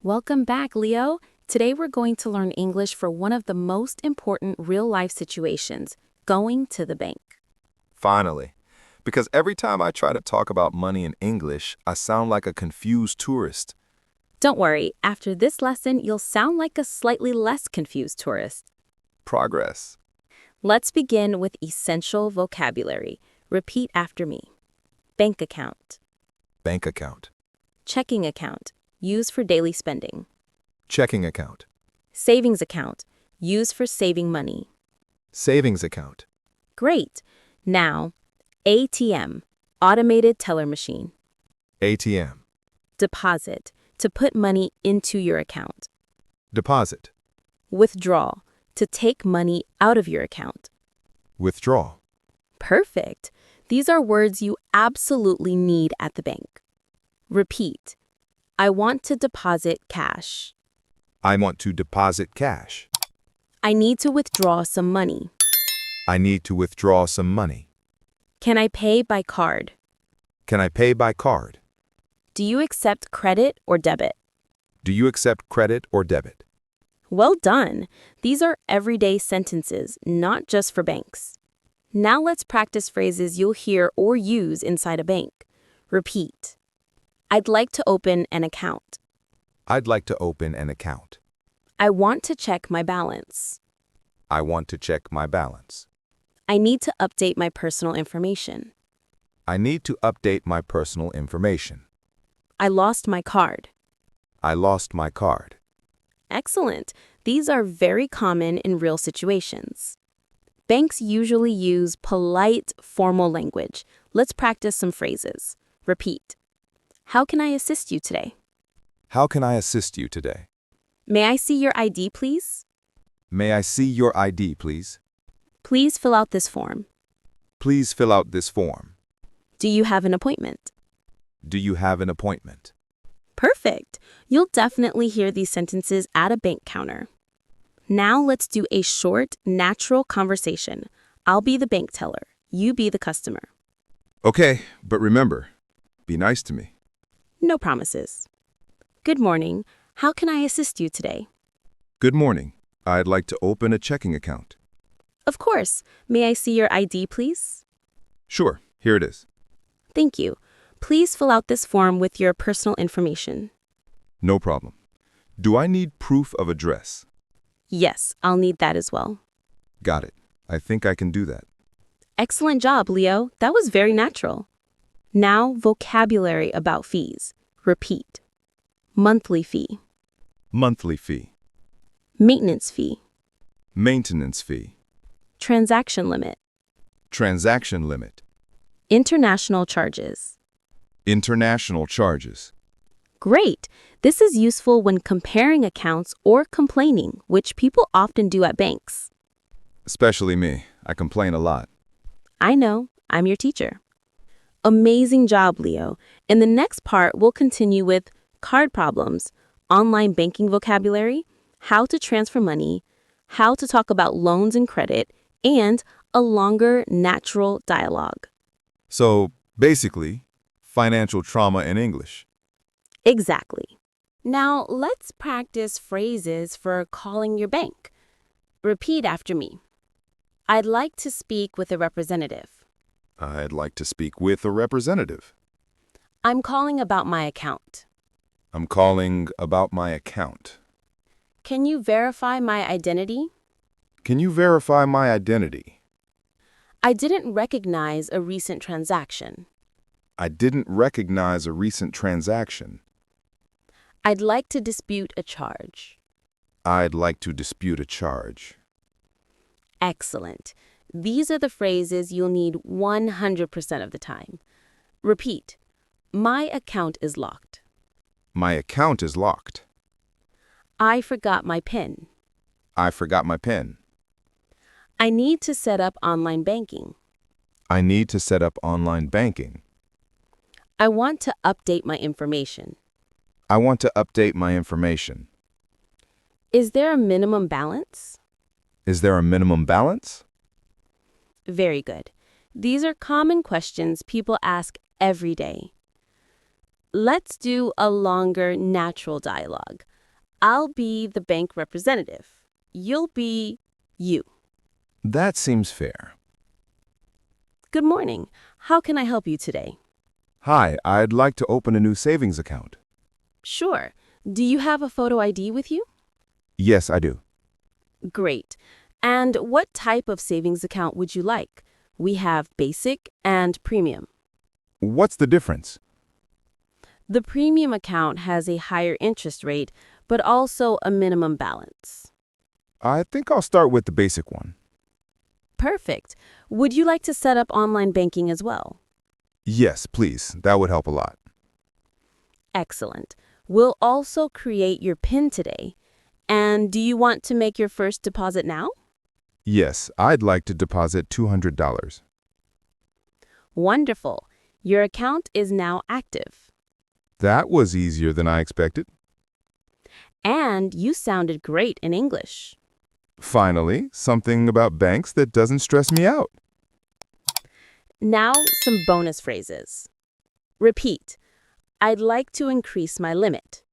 Welcome back, Leo. Today we're going to learn English for one of the most important real-life situations, going to the bank. Finally. Because every time I try to talk about money in English, I sound like a confused tourist. Don't worry, after this lesson, you'll sound like a slightly less confused tourist. Progress. Let's begin with essential vocabulary. Repeat after me. Bank account. Bank account. Checking account. Used for daily spending. Checking account. Savings account. Used for saving money. Savings account. Great. Now, ATM. Automated teller machine. ATM. Deposit. To put money into your account. Deposit. Withdrawal. To take money out of your account. Withdrawal. Perfect. These are words you absolutely need at the bank. Repeat. I want to deposit cash. I want to deposit cash. I need to withdraw some money. I need to withdraw some money. Can I pay by card? Can I pay by card? Do you accept credit or debit? Do you accept credit or debit? Well done. These are everyday sentences, not just for banks. Now let's practice phrases you'll hear or use inside a bank. Repeat. I'd like to open an account. I'd like to open an account. I want to check my balance. I want to check my balance. I need to update my personal information. I need to update my personal information. I lost my card. I lost my card. Excellent. These are very common in real situations. Banks usually use polite, formal language. Let's practice some phrases. Repeat. How can I assist you today? How can I assist you today? May I see your ID, please? May I see your ID, please? Please fill out this form. Please fill out this form. Do you have an appointment? Do you have an appointment? Perfect. You'll definitely hear these sentences at a bank counter. Now let's do a short, natural conversation. I'll be the bank teller. You be the customer. Okay, but remember, be nice to me. No promises. Good morning. How can I assist you today? Good morning. I'd like to open a checking account. Of course. May I see your ID, please? Sure, here it is. Thank you. Please fill out this form with your personal information. No problem. Do I need proof of address? Yes, I'll need that as well. Got it. I think I can do that. Excellent job, Leo. That was very natural. Now, vocabulary about fees. Repeat. Monthly fee. Monthly fee. Maintenance fee. Maintenance fee. Transaction limit. Transaction limit. International charges. International charges. Great! This is useful when comparing accounts or complaining, which people often do at banks. Especially me. I complain a lot. I know. I'm your teacher. Amazing job, Leo. In the next part, we'll continue with card problems, online banking vocabulary, how to transfer money, how to talk about loans and credit, and a longer, natural dialogue. So, basically, financial trauma in English. Exactly. Now, let's practice phrases for calling your bank. Repeat after me. I'd like to speak with a representative. I'd like to speak with a representative. I'm calling about my account. I'm calling about my account. Can you verify my identity? Can you verify my identity? I didn't recognize a recent transaction. I didn't recognize a recent transaction. I'd like to dispute a charge. I'd like to dispute a charge. Excellent. These are the phrases you'll need 100% of the time. Repeat. My account is locked. My account is locked. I forgot my PIN. I forgot my PIN. I need to set up online banking. I need to set up online banking. I want to update my information. I want to update my information. Is there a minimum balance? Is there a minimum balance? Very good. These are common questions people ask every day. Let's do a longer, natural dialogue. I'll be the bank representative. You'll be you. That seems fair. Good morning. How can I help you today? Hi, I'd like to open a new savings account. Sure. Do you have a photo ID with you? Yes, I do. Great. And what type of savings account would you like? We have basic and premium. What's the difference? The premium account has a higher interest rate, but also a minimum balance. I think I'll start with the basic one. Perfect. Would you like to set up online banking as well? Yes, please. That would help a lot. Excellent. We'll also create your PIN today. And do you want to make your first deposit now? Yes, I'd like to deposit $200. Wonderful. Your account is now active. That was easier than I expected. And you sounded great in English. Finally, something about banks that doesn't stress me out. Now, some bonus phrases. Repeat. I'd like to increase my limit.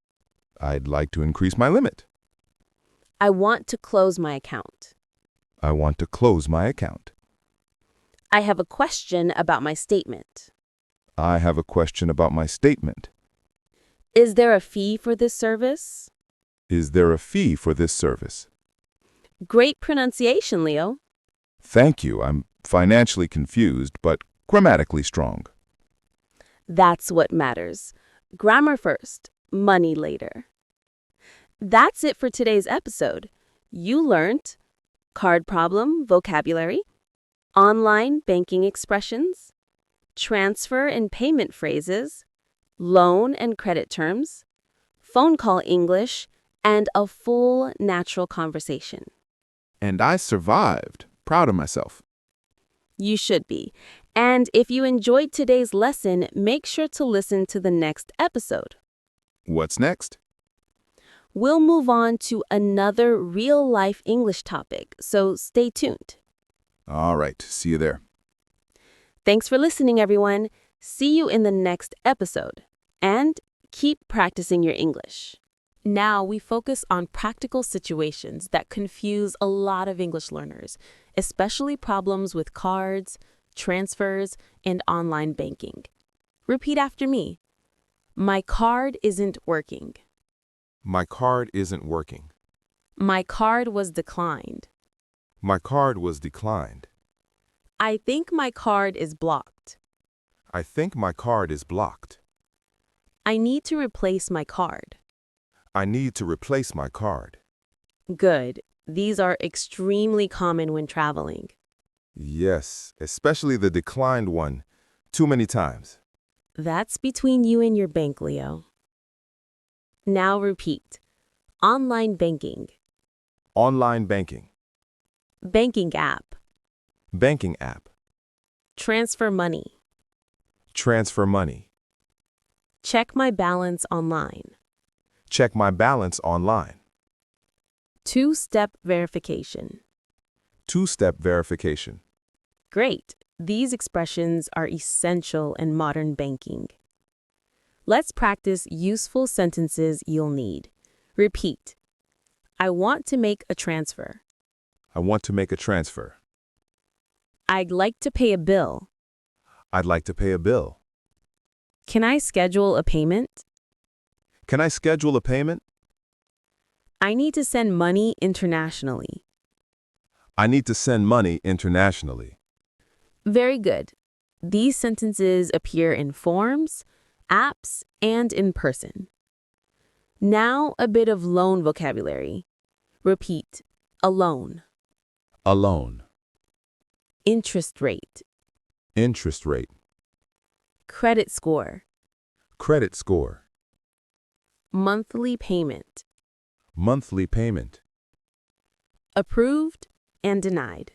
I'd like to increase my limit. I want to close my account. I want to close my account. I have a question about my statement. I have a question about my statement. Is there a fee for this service? Is there a fee for this service? Great pronunciation, Leo. Thank you. I'm financially confused, but grammatically strong. That's what matters. Grammar first, money later. That's it for today's episode. You learned card problem vocabulary, online banking expressions, transfer and payment phrases, loan and credit terms, phone call English, and a full natural conversation. And I survived. Proud of myself. You should be. And if you enjoyed today's lesson, make sure to listen to the next episode. What's next? We'll move on to another real-life English topic, so stay tuned. All right. See you there. Thanks for listening, everyone. See you in the next episode. And keep practicing your English. Now we focus on practical situations that confuse a lot of English learners, especially problems with cards, transfers, and online banking. Repeat after me. My card isn't working. My card isn't working. My card was declined. My card was declined. I think my card is blocked. I think my card is blocked. I need to replace my card. I need to replace my card. Good. These are extremely common when traveling. Yes, especially the declined one. Too many times. That's between you and your bank, Leo. Now repeat. Online banking. Online banking. Banking app. Banking app. Transfer money. Transfer money. Check my balance online. Check my balance online. Two-step verification. Two-step verification. Great. These expressions are essential in modern banking. Let's practice useful sentences you'll need. Repeat. I want to make a transfer. I want to make a transfer. I'd like to pay a bill. I'd like to pay a bill. Can I schedule a payment? Can I schedule a payment? I need to send money internationally. I need to send money internationally. Very good. These sentences appear in forms, apps, and in person. Now a bit of loan vocabulary. Repeat. A loan. A loan. Interest rate. Interest rate. Credit score. Credit score. Monthly payment. Monthly payment. Approved and denied.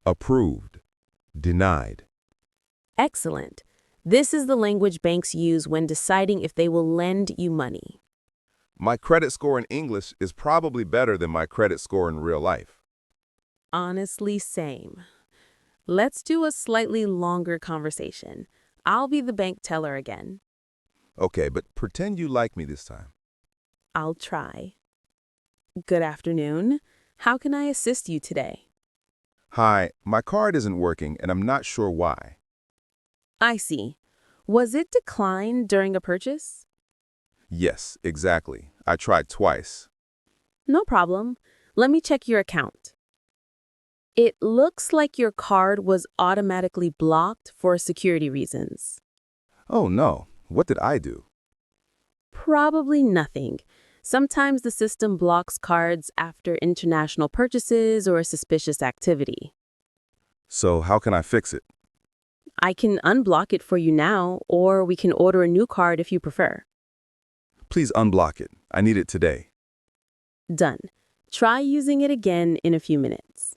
Approved. Denied. Excellent. This is the language banks use when deciding if they will lend you money. My credit score in English is probably better than my credit score in real life. Honestly, same. Let's do a slightly longer conversation. I'll be the bank teller again. Okay, but pretend you like me this time. I'll try. Good afternoon. How can I assist you today? Hi, my card isn't working and I'm not sure why. I see. Was it declined during a purchase? Yes, exactly. I tried twice. No problem. Let me check your account. It looks like your card was automatically blocked for security reasons. Oh no, what did I do? Probably nothing. Sometimes the system blocks cards after international purchases or suspicious activity. So how can I fix it? I can unblock it for you now, or we can order a new card if you prefer. Please unblock it. I need it today. Done. Try using it again in a few minutes.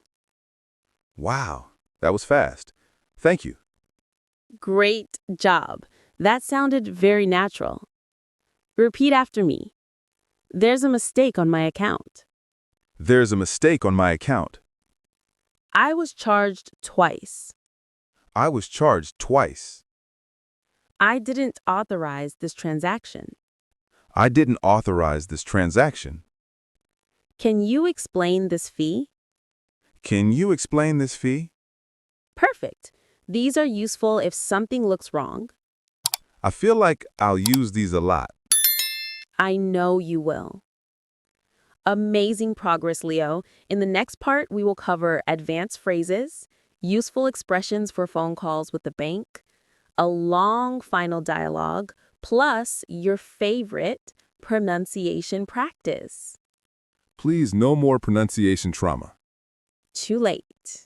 Wow, that was fast. Thank you. Great job. That sounded very natural. Repeat after me. There's a mistake on my account. There's a mistake on my account. I was charged twice. I was charged twice. I didn't authorize this transaction. I didn't authorize this transaction. Can you explain this fee? Can you explain this fee? Perfect. These are useful if something looks wrong. I feel like I'll use these a lot. I know you will. Amazing progress, Leo. In the next part, we will cover advanced phrases, useful expressions for phone calls with the bank, a long final dialogue, plus your favorite pronunciation practice. Please, no more pronunciation trauma. Too late.